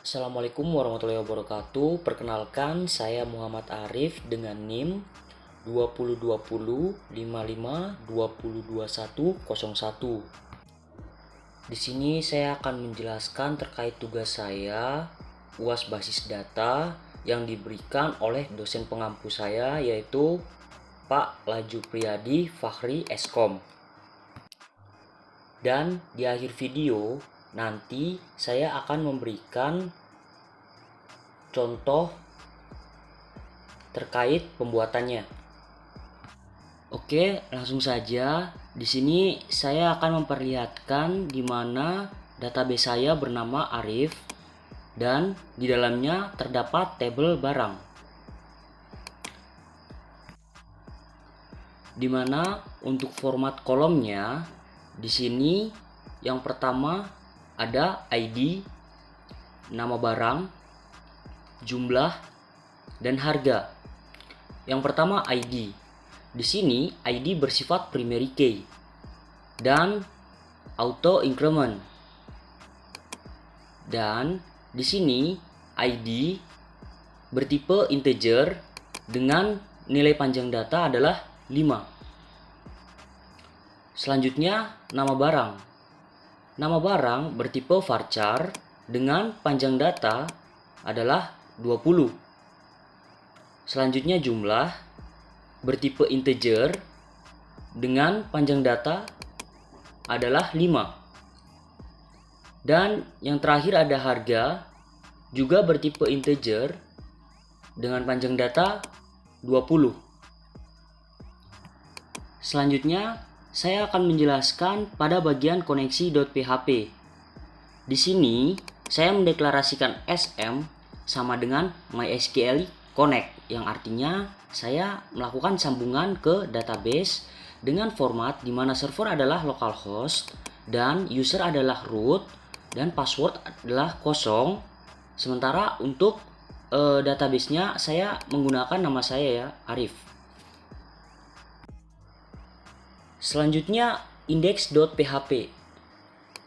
Assalamualaikum warahmatullahi wabarakatuh. Perkenalkan, saya Muhammad Arif dengan NIM 202055202101. Di sini saya akan menjelaskan terkait tugas saya UAS basis data yang diberikan oleh dosen pengampu saya, yaitu Pak Laju Priyadi Fakhri Eskom. Dan di akhir video nanti saya akan memberikan contoh terkait pembuatannya. Oke, langsung saja. Di sini saya akan memperlihatkan di mana database saya bernama Arif dan di dalamnya terdapat tabel barang. Di mana untuk format kolomnya di sini yang pertama ada ID, nama barang, jumlah, dan harga. Yang pertama ID. Di sini ID bersifat primary key dan auto increment. Dan di sini ID bertipe integer dengan nilai panjang data adalah 5. Selanjutnya nama barang. Nama barang bertipe varchar dengan panjang data adalah 20. Selanjutnya jumlah bertipe integer dengan panjang data adalah 5. Dan yang terakhir ada harga, juga bertipe integer dengan panjang data 20. Selanjutnya saya akan menjelaskan pada bagian koneksi.php. Di sini saya mendeklarasikan SM sama dengan MySQL Connect, yang artinya saya melakukan sambungan ke database dengan format di mana server adalah localhost dan user adalah root dan password adalah kosong. Sementara untuk database-nya saya menggunakan nama saya ya, Arif. Selanjutnya index.php.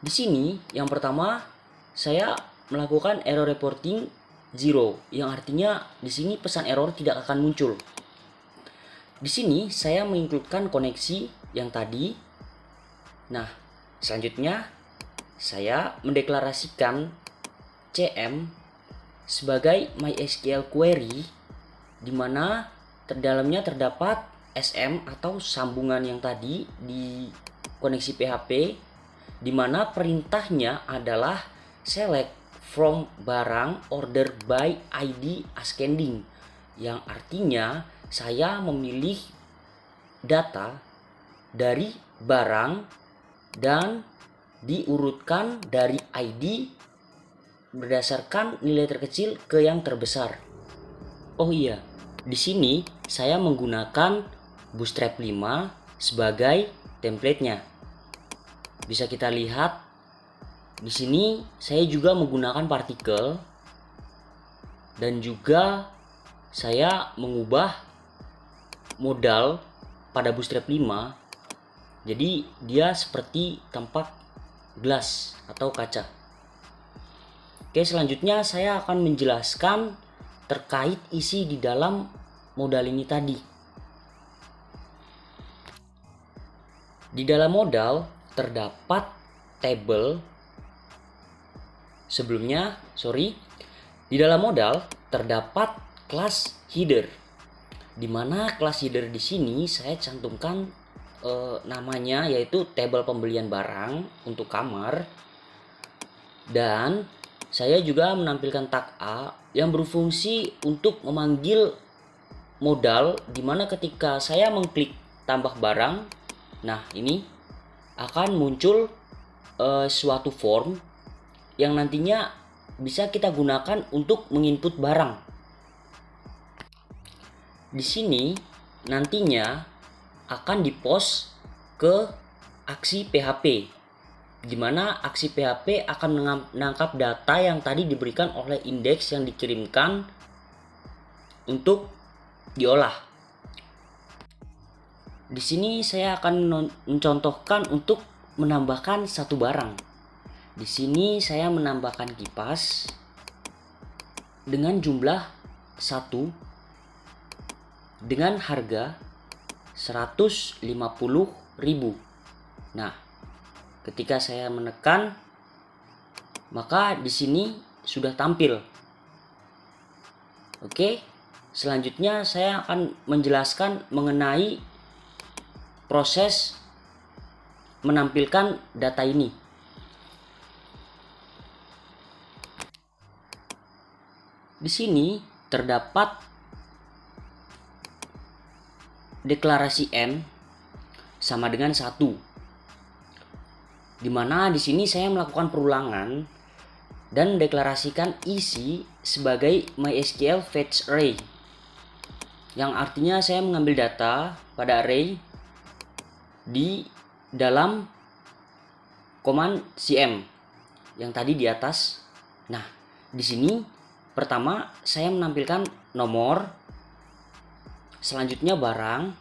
Di sini yang pertama saya melakukan error reporting 0, yang artinya di sini pesan error tidak akan muncul. Di sini saya mengincludekan koneksi yang tadi. Nah, selanjutnya saya mendeklarasikan CM sebagai MySQL query, di mana dalamnya terdapat SM atau sambungan yang tadi di koneksi PHP, di mana perintahnya adalah select from barang order by ID ascending, yang artinya saya memilih data dari barang dan diurutkan dari ID berdasarkan nilai terkecil ke yang terbesar. Oh iya, di sini saya menggunakan Bootstrap 5 sebagai template-nya. Bisa kita lihat di sini saya juga menggunakan partikel dan juga saya mengubah modal pada Bootstrap 5. Jadi dia seperti tampak gelas atau kaca. Oke, selanjutnya saya akan menjelaskan terkait isi di dalam modal ini tadi. Di dalam modal terdapat tabel di dalam modal terdapat kelas header, di mana kelas header di sini saya cantumkan namanya, yaitu tabel pembelian barang untuk kamar, dan saya juga menampilkan tag A yang berfungsi untuk memanggil modal, di mana ketika saya mengklik tambah barang, nah ini akan muncul suatu form yang nantinya bisa kita gunakan untuk menginput barang. Di sini nantinya akan dipost ke aksi PHP, di mana aksi PHP akan menangkap data yang tadi diberikan oleh indeks yang dikirimkan untuk diolah. Di sini saya akan mencontohkan untuk menambahkan satu barang. Di sini saya menambahkan kipas dengan jumlah 1 dengan harga 150.000. Nah, ketika saya menekan, maka di sini sudah tampil. Oke, selanjutnya saya akan menjelaskan mengenai proses menampilkan data ini. Di sini terdapat deklarasi N sama dengan 1. Dimana di sini saya melakukan perulangan dan mendeklarasikan isi sebagai MySQL fetch array. Yang artinya saya mengambil data pada array di dalam command cm yang tadi di atas. Nah, di sini pertama saya menampilkan nomor, selanjutnya barang,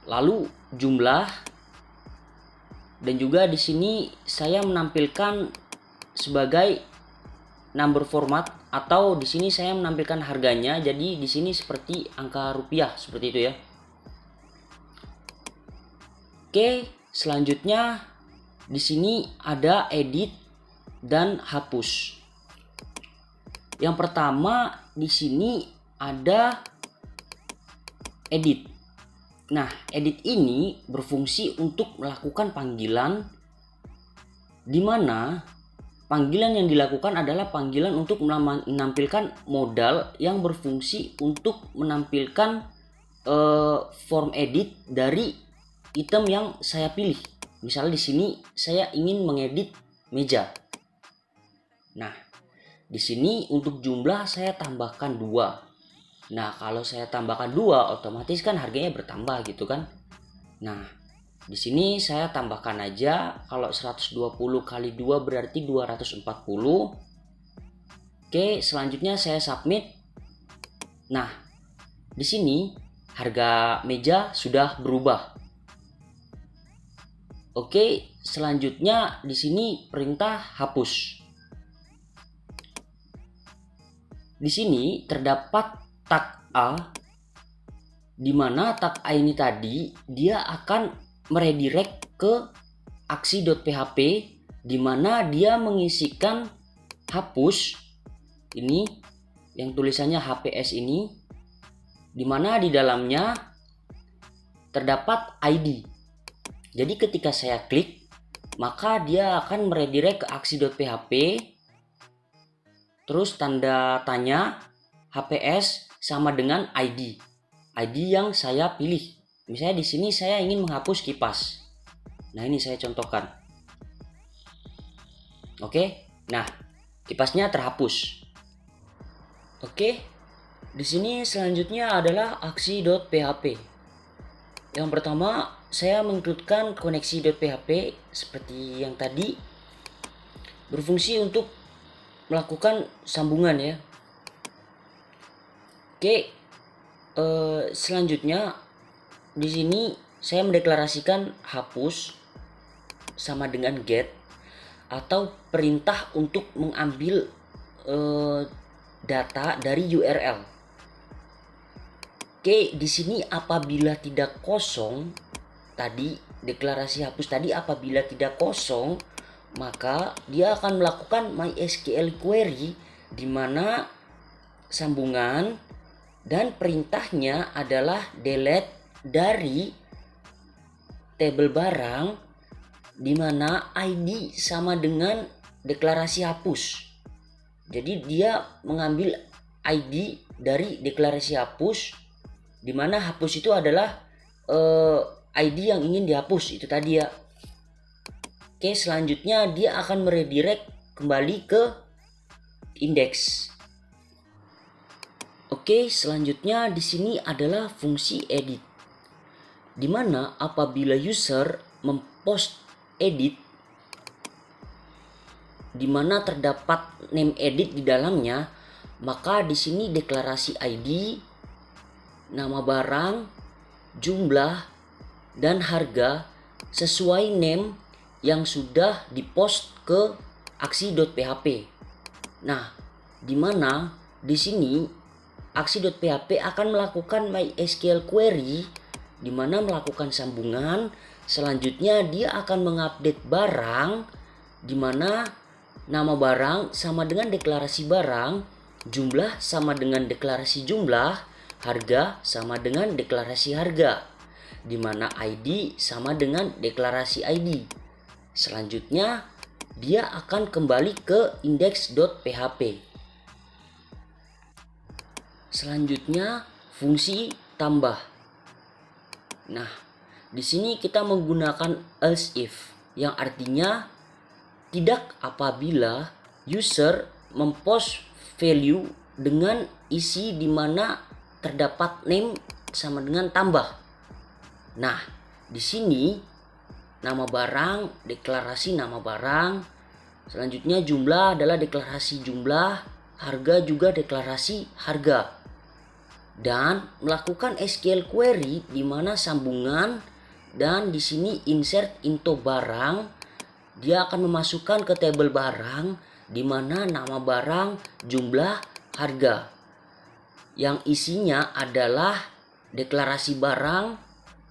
lalu jumlah, dan juga di sini saya menampilkan sebagai number format, atau di sini saya menampilkan harganya. Jadi di sini seperti angka rupiah seperti itu ya. Oke, selanjutnya di sini ada edit dan hapus. Yang pertama di sini ada edit. Nah, edit ini berfungsi untuk melakukan panggilan, di mana panggilan yang dilakukan adalah panggilan untuk menampilkan modal yang berfungsi untuk menampilkan form edit dari item yang saya pilih. Misalnya di sini saya ingin mengedit meja. Nah, di sini untuk jumlah saya tambahkan 2. Nah, kalau saya tambahkan 2, otomatis kan harganya bertambah gitu kan. Nah, di sini saya tambahkan aja, kalau 120 kali 2 berarti 240. Oke, selanjutnya saya submit. Nah, di sini harga meja sudah berubah. Oke, selanjutnya di sini perintah hapus. Di sini terdapat tag A, di mana tag A ini tadi dia akan meredirect ke aksi.php, di mana dia mengisikan hapus ini yang tulisannya HPS ini, di mana di dalamnya terdapat ID. Jadi ketika saya klik, maka dia akan meredirect ke aksi.php, terus tanda tanya HPS sama dengan ID yang saya pilih. Misalnya di sini saya ingin menghapus kipas. Nah, ini saya contohkan. Oke. Nah, kipasnya terhapus. Oke. Di sini selanjutnya adalah aksi.php. Yang pertama, saya mengincludekan koneksi.php seperti yang tadi, berfungsi untuk melakukan sambungan ya. Oke, selanjutnya di sini saya mendeklarasikan hapus sama dengan get, atau perintah untuk mengambil data dari URL. Oke, di sini apabila tidak kosong, tadi deklarasi hapus tadi apabila tidak kosong, maka dia akan melakukan MySQL query, di mana sambungan dan perintahnya adalah delete dari tabel barang, di mana ID sama dengan deklarasi hapus. Jadi dia mengambil ID dari deklarasi hapus, di mana hapus itu adalah ID yang ingin dihapus itu tadi ya. Oke, selanjutnya dia akan meredirect kembali ke indeks. Oke, selanjutnya di sini adalah fungsi edit, di mana apabila user mempost edit, di mana terdapat name edit di dalamnya, maka di sini deklarasi ID, nama barang, jumlah, dan harga sesuai name yang sudah dipost ke aksi.php. Nah, di mana di sini aksi.php akan melakukan MySQL query di mana melakukan sambungan. Selanjutnya dia akan mengupdate barang di mana nama barang sama dengan deklarasi barang, jumlah sama dengan deklarasi jumlah, harga sama dengan deklarasi harga, di mana ID sama dengan deklarasi ID. Selanjutnya dia akan kembali ke index.php. Selanjutnya fungsi tambah. Nah, di sini kita menggunakan else if yang artinya tidak apabila user mempost value dengan isi di mana terdapat name sama dengan tambah. Nah, di sini nama barang, deklarasi nama barang. Selanjutnya jumlah adalah deklarasi jumlah, harga juga deklarasi harga. Dan melakukan SQL query di mana sambungan dan di sini insert into barang, dia akan memasukkan ke tabel barang di mana nama barang, jumlah, harga. Yang isinya adalah deklarasi barang,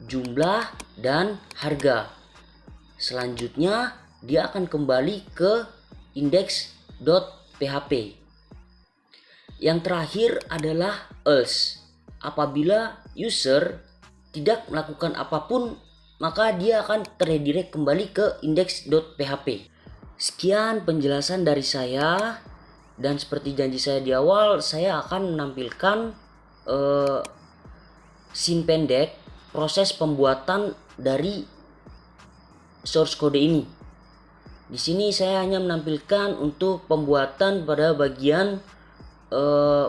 jumlah, dan harga. Selanjutnya dia akan kembali ke index.php. Yang terakhir adalah else. Apabila user tidak melakukan apapun, maka dia akan terredirect kembali ke index.php. Sekian penjelasan dari saya, dan seperti janji saya di awal, saya akan menampilkan scene pendek proses pembuatan dari source code ini. Di sini saya hanya menampilkan untuk pembuatan pada bagian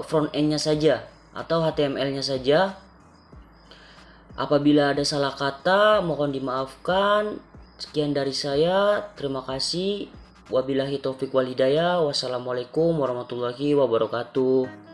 front end-nya saja atau HTML-nya saja. Apabila ada salah kata mohon dimaafkan. Sekian dari saya, terima kasih. Wabillahi taufiq wal hidayah. Wassalamualaikum warahmatullahi wabarakatuh.